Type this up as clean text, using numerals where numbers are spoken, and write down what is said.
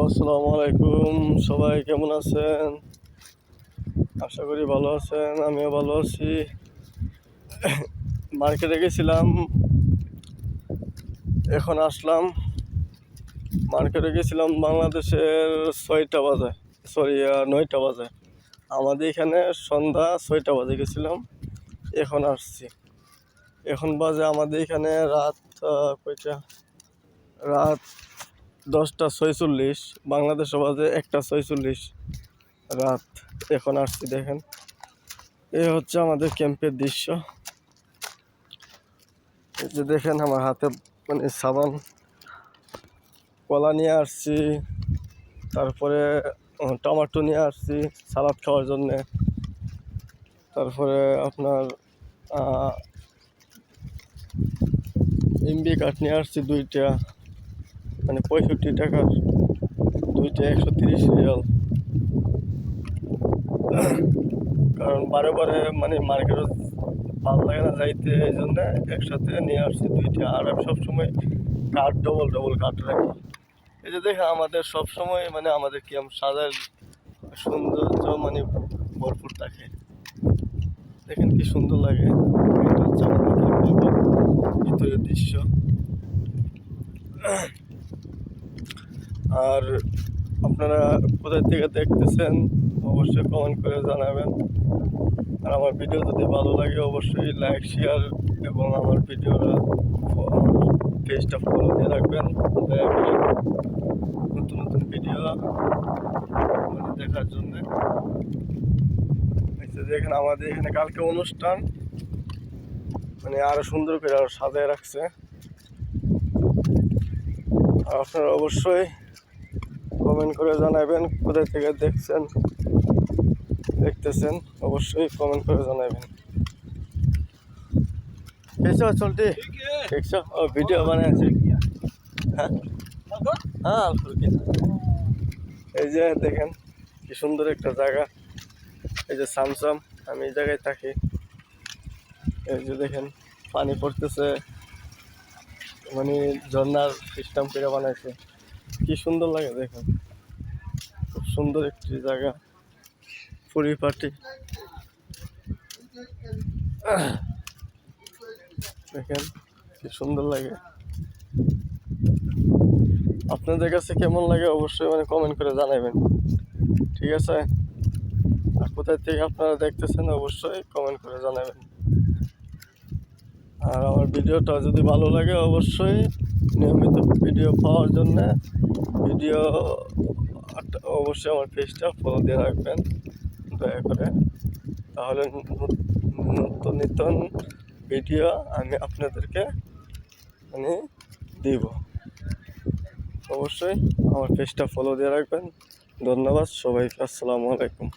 আসসালামু আলাইকুম। সবাই কেমন আছেন? আশা করি ভালো আছেন, আমিও ভালো আছি। মার্কেটে গেছিলাম, এখন আসলাম। মার্কেটে গেছিলাম বাংলাদেশের 6টা বাজে, সরি 9টা বাজে। আমাদের এখানে সন্ধ্যা 6টা বাজে গেছিলাম, এখন আসছি। এখন বাজে আমাদের এখানে রাত কয়টা, রাত 10টা 46। বাংলাদেশে বাজে 1টা 46 রাত। এখন আসছি, দেখেন এই হচ্ছে আমাদের ক্যাম্পের দৃশ্য। এই যে দেখেন আমার হাতে মানে সাবান, কলা নিয়ে আসছি, তারপরে টমেটো নিয়ে আসছি সালাদ খাওয়ার জন্যে, তারপরে আপনার ইমবি কাঠ নিয়ে আসছি 2টা, মানে 65 টাকার 2টা 130 রিয়াল। কারণ বারে বারে মানে মার্কেটে ভালো লাগে না যাইতে, এই জন্য একসাথে নিয়ে আসছি 2টা। আর আমি সবসময় কাঠ ডবল কাঠ রাখি। এই যে দেখেন আমাদের সবসময় মানে আমাদের ক্যাম্প সাজার সৌন্দর্য মানে ভরপুর থাকে। দেখেন কি সুন্দর লাগে। এটা হচ্ছে আমাদের ক্যাম্পের ভিতরের দৃশ্য। আর আপনারা কোথায় থেকে দেখতেছেন অবশ্যই কমেন্ট করে জানাবেন। আর আমার ভিডিও যদি ভালো লাগে অবশ্যই লাইক, শেয়ার এবং আমার ভিডিওটা পেজটা ফলো দিয়ে রাখবেন। দয়া করে নতুন নতুন ভিডিও মানে দেখার জন্যে। দেখেন আমাদের এখানে কালকে অনুষ্ঠান, মানে আরো সুন্দর করে আরো সাজায় রাখছে। আর আপনারা অবশ্যই কমেন্ট করে জানাবেন কোথায় থেকে দেখতেছেন, অবশ্যই কমেন্ট করে জানাবেন। कैसा चलती ठीक है और वीडियो बनाए हाँ हाँ এই যে দেখেন কি সুন্দর একটা জায়গা। এই যে সামসাম, আমি এই জায়গায় থাকি। এই যে দেখেন পানি পড়তেছে, মানে ঝর্ণার সিস্টেম করে বানাইছে, কি সুন্দর লাগে দেখেন। খুব সুন্দর একটি জায়গা, পরিপাটি। দেখেন কি সুন্দর লাগে। আপনাদের কাছে কেমন লাগে অবশ্যই মানে কমেন্ট করে জানাবেন, ঠিক আছে? আর কোথায় থেকে আপনারা দেখতেছেন অবশ্যই কমেন্ট করে জানাবেন। আর আমার ভিডিওটা যদি ভালো লাগে অবশ্যই নিয়মিত ভিডিও পাওয়ার জন্য অবশ্যই আমার পেজটা ফলো দিয়ে রাখবেন দয়া করে। তাহলে নতুন ভিডিও আমি আপনাদেরকে মানে দিব। অবশ্যই আমার পেজটা ফলো দিয়ে রাখবেন। ধন্যবাদ সবাইকে। আসসালামু আলাইকুম।